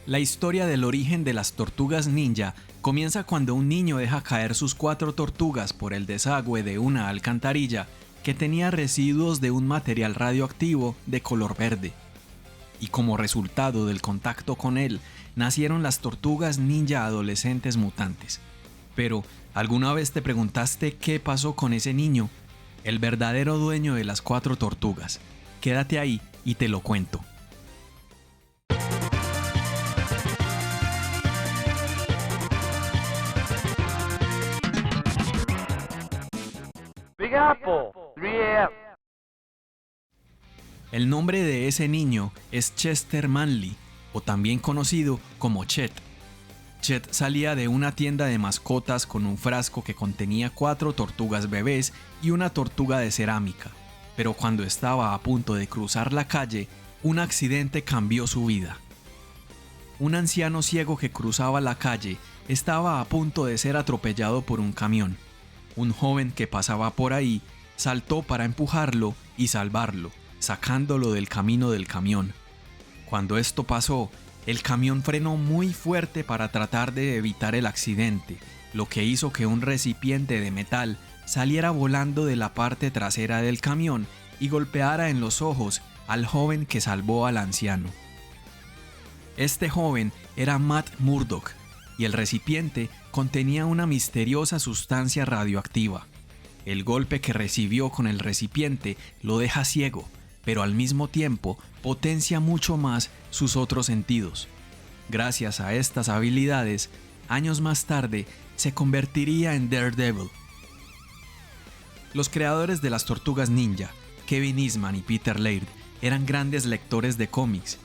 La historia del origen de las tortugas ninja comienza cuando un niño deja caer sus 4 tortugas por el desagüe de una alcantarilla que tenía residuos de un material radioactivo de color verde. Y como resultado del contacto con él, nacieron las tortugas ninja adolescentes mutantes. Pero, ¿alguna vez te preguntaste qué pasó con ese niño? El verdadero dueño de las 4 tortugas. Quédate ahí y te lo cuento. Big Apple, 3AM. El nombre de ese niño es Chester Manley, o también conocido como Chet. Chet salía de una tienda de mascotas con un frasco que contenía 4 tortugas bebés y una tortuga de cerámica, pero cuando estaba a punto de cruzar la calle, un accidente cambió su vida. Un anciano ciego que cruzaba la calle estaba a punto de ser atropellado por un camión. Un joven que pasaba por ahí saltó para empujarlo y salvarlo, sacándolo del camino del camión. Cuando esto pasó, el camión frenó muy fuerte para tratar de evitar el accidente, lo que hizo que un recipiente de metal saliera volando de la parte trasera del camión y golpeara en los ojos al joven que salvó al anciano. Este joven era Matt Murdock, y el recipiente contenía una misteriosa sustancia radioactiva. El golpe que recibió con el recipiente lo deja ciego, pero al mismo tiempo potencia mucho más sus otros sentidos. Gracias a estas habilidades, años más tarde se convertiría en Daredevil. Los creadores de las Tortugas Ninja, Kevin Eastman y Peter Laird, eran grandes lectores de cómics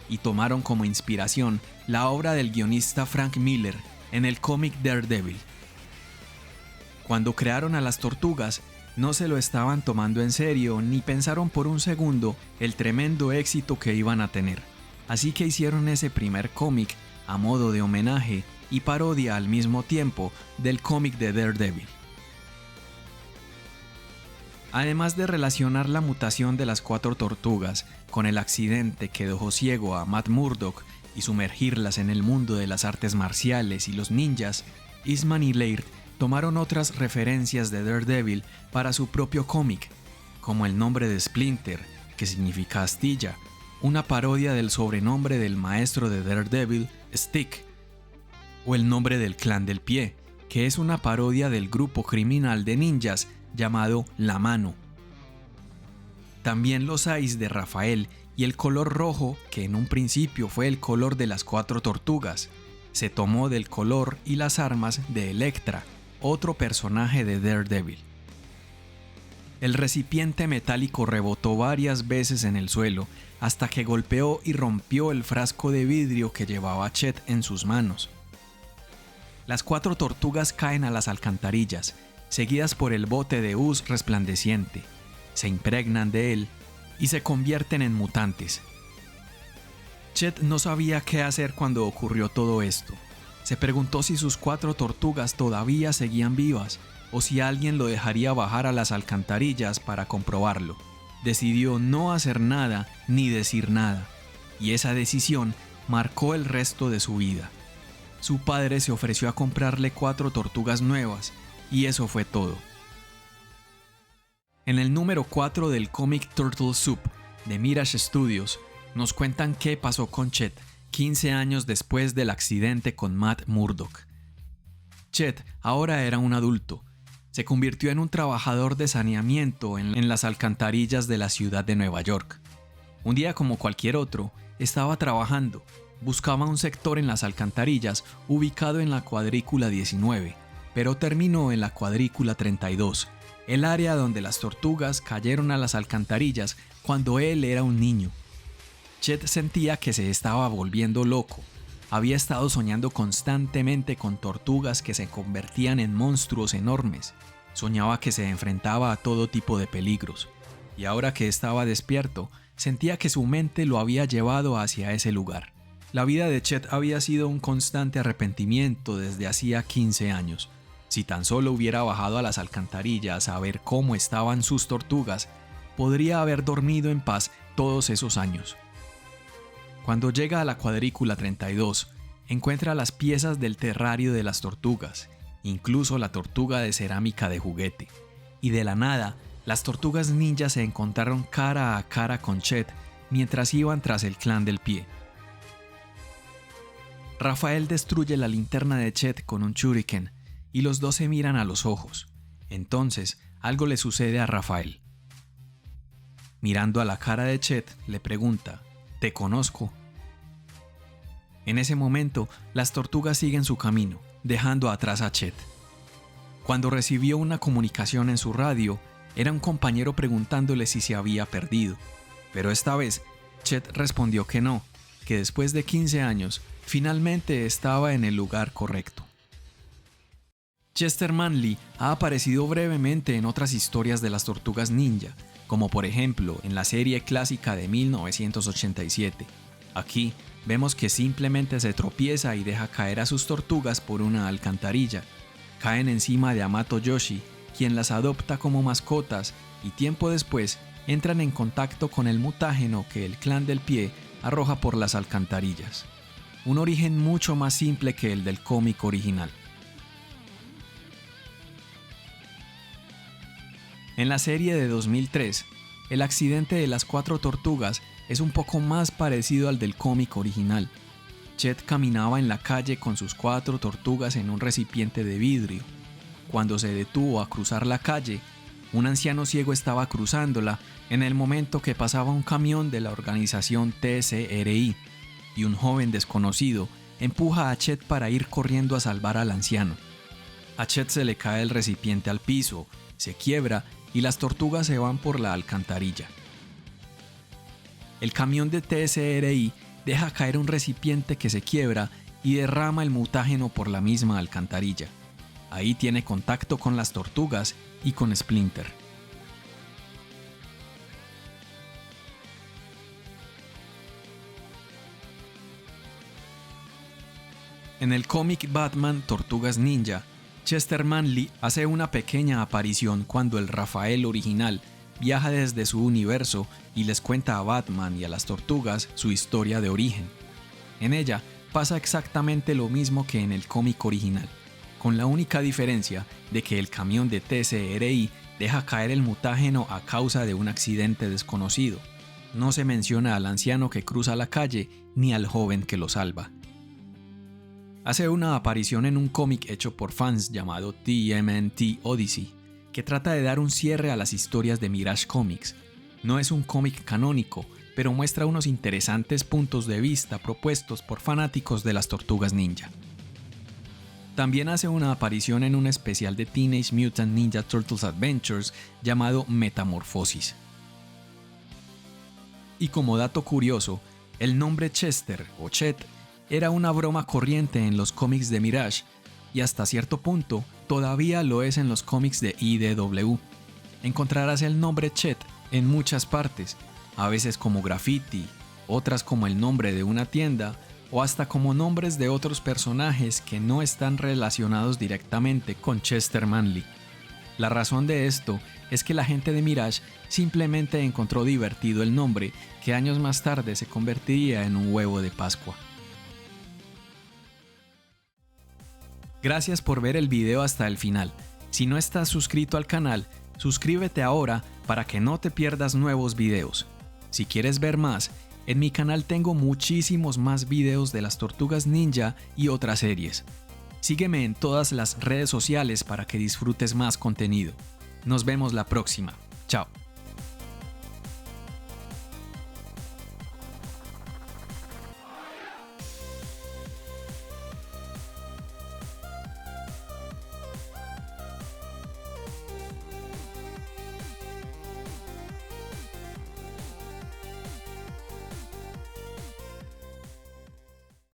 y tomaron como inspiración la obra del guionista Frank Miller en el cómic Daredevil. Cuando crearon a las tortugas, no se lo estaban tomando en serio ni pensaron por un segundo el tremendo éxito que iban a tener. Así que hicieron ese primer cómic a modo de homenaje y parodia al mismo tiempo del cómic de Daredevil. Además de relacionar la mutación de las 4 tortugas con el accidente que dejó ciego a Matt Murdock y sumergirlas en el mundo de las artes marciales y los ninjas, Eastman y Laird tomaron otras referencias de Daredevil para su propio cómic, como el nombre de Splinter, que significa astilla, una parodia del sobrenombre del maestro de Daredevil, Stick, o el nombre del Clan del Pie, que es una parodia del grupo criminal de ninjas llamado La Mano. También los Ais de Rafael y el color rojo, que en un principio fue el color de las 4 tortugas, se tomó del color y las armas de Elektra, otro personaje de Daredevil. El recipiente metálico rebotó varias veces en el suelo hasta que golpeó y rompió el frasco de vidrio que llevaba Chet en sus manos. Las 4 tortugas caen a las alcantarillas, seguidas por el bote de Uz resplandeciente, se impregnan de él y se convierten en mutantes. Chet no sabía qué hacer cuando ocurrió todo esto. Se preguntó si sus 4 tortugas todavía seguían vivas o si alguien lo dejaría bajar a las alcantarillas para comprobarlo. Decidió no hacer nada ni decir nada, y esa decisión marcó el resto de su vida. Su padre se ofreció a comprarle 4 tortugas nuevas, y eso fue todo. En el número 4 del cómic Turtle Soup de Mirage Studios, nos cuentan qué pasó con Chet 15 años después del accidente con Matt Murdock. Chet ahora era un adulto. Se convirtió en un trabajador de saneamiento en las alcantarillas de la ciudad de Nueva York. Un día como cualquier otro, estaba trabajando. Buscaba un sector en las alcantarillas ubicado en la cuadrícula 19, pero terminó en la cuadrícula 32, el área donde las tortugas cayeron a las alcantarillas cuando él era un niño. Chet sentía que se estaba volviendo loco. Había estado soñando constantemente con tortugas que se convertían en monstruos enormes. Soñaba que se enfrentaba a todo tipo de peligros. Y ahora que estaba despierto, sentía que su mente lo había llevado hacia ese lugar. La vida de Chet había sido un constante arrepentimiento desde hacía 15 años. Si tan solo hubiera bajado a las alcantarillas a ver cómo estaban sus tortugas, podría haber dormido en paz todos esos años. Cuando llega a la cuadrícula 32, encuentra las piezas del terrario de las tortugas, incluso la tortuga de cerámica de juguete. Y de la nada, las tortugas ninja se encontraron cara a cara con Chet mientras iban tras el clan del pie. Rafael destruye la linterna de Chet con un shuriken y los dos se miran a los ojos. Entonces, algo le sucede a Rafael. Mirando a la cara de Chet, le pregunta: ¿te conozco? En ese momento, las tortugas siguen su camino, dejando atrás a Chet. Cuando recibió una comunicación en su radio, era un compañero preguntándole si se había perdido, pero esta vez Chet respondió que no, que después de 15 años, finalmente estaba en el lugar correcto. Chester Manley ha aparecido brevemente en otras historias de las tortugas ninja, como por ejemplo en la serie clásica de 1987. Aquí vemos que simplemente se tropieza y deja caer a sus tortugas por una alcantarilla. Caen encima de Amato Yoshi, quien las adopta como mascotas, y tiempo después entran en contacto con el mutágeno que el clan del pie arroja por las alcantarillas. Un origen mucho más simple que el del cómic original. En la serie de 2003, el accidente de las 4 tortugas es un poco más parecido al del cómic original. Chet caminaba en la calle con sus 4 tortugas en un recipiente de vidrio. Cuando se detuvo a cruzar la calle, un anciano ciego estaba cruzándola en el momento que pasaba un camión de la organización TSRI, y un joven desconocido empuja a Chet para ir corriendo a salvar al anciano. A Chet se le cae el recipiente al piso, se quiebra y las tortugas se van por la alcantarilla. El camión de TSRI deja caer un recipiente que se quiebra y derrama el mutágeno por la misma alcantarilla. Ahí tiene contacto con las tortugas y con Splinter. En el cómic Batman Tortugas Ninja, Chester Manley hace una pequeña aparición cuando el Rafael original viaja desde su universo y les cuenta a Batman y a las tortugas su historia de origen. En ella pasa exactamente lo mismo que en el cómic original, con la única diferencia de que el camión de TSRI deja caer el mutágeno a causa de un accidente desconocido. No se menciona al anciano que cruza la calle ni al joven que lo salva. Hace una aparición en un cómic hecho por fans llamado TMNT Odyssey, que trata de dar un cierre a las historias de Mirage Comics. No es un cómic canónico, pero muestra unos interesantes puntos de vista propuestos por fanáticos de las tortugas ninja. También hace una aparición en un especial de Teenage Mutant Ninja Turtles Adventures llamado Metamorfosis. Y como dato curioso, el nombre Chester o Chet era una broma corriente en los cómics de Mirage, y hasta cierto punto todavía lo es en los cómics de IDW. Encontrarás el nombre Chet en muchas partes, a veces como graffiti, otras como el nombre de una tienda, o hasta como nombres de otros personajes que no están relacionados directamente con Chester Manley. La razón de esto es que la gente de Mirage simplemente encontró divertido el nombre, que años más tarde se convertiría en un huevo de Pascua. Gracias por ver el video hasta el final. Si no estás suscrito al canal, suscríbete ahora para que no te pierdas nuevos videos. Si quieres ver más, en mi canal tengo muchísimos más videos de las tortugas ninja y otras series. Sígueme en todas las redes sociales para que disfrutes más contenido. Nos vemos la próxima. Chao.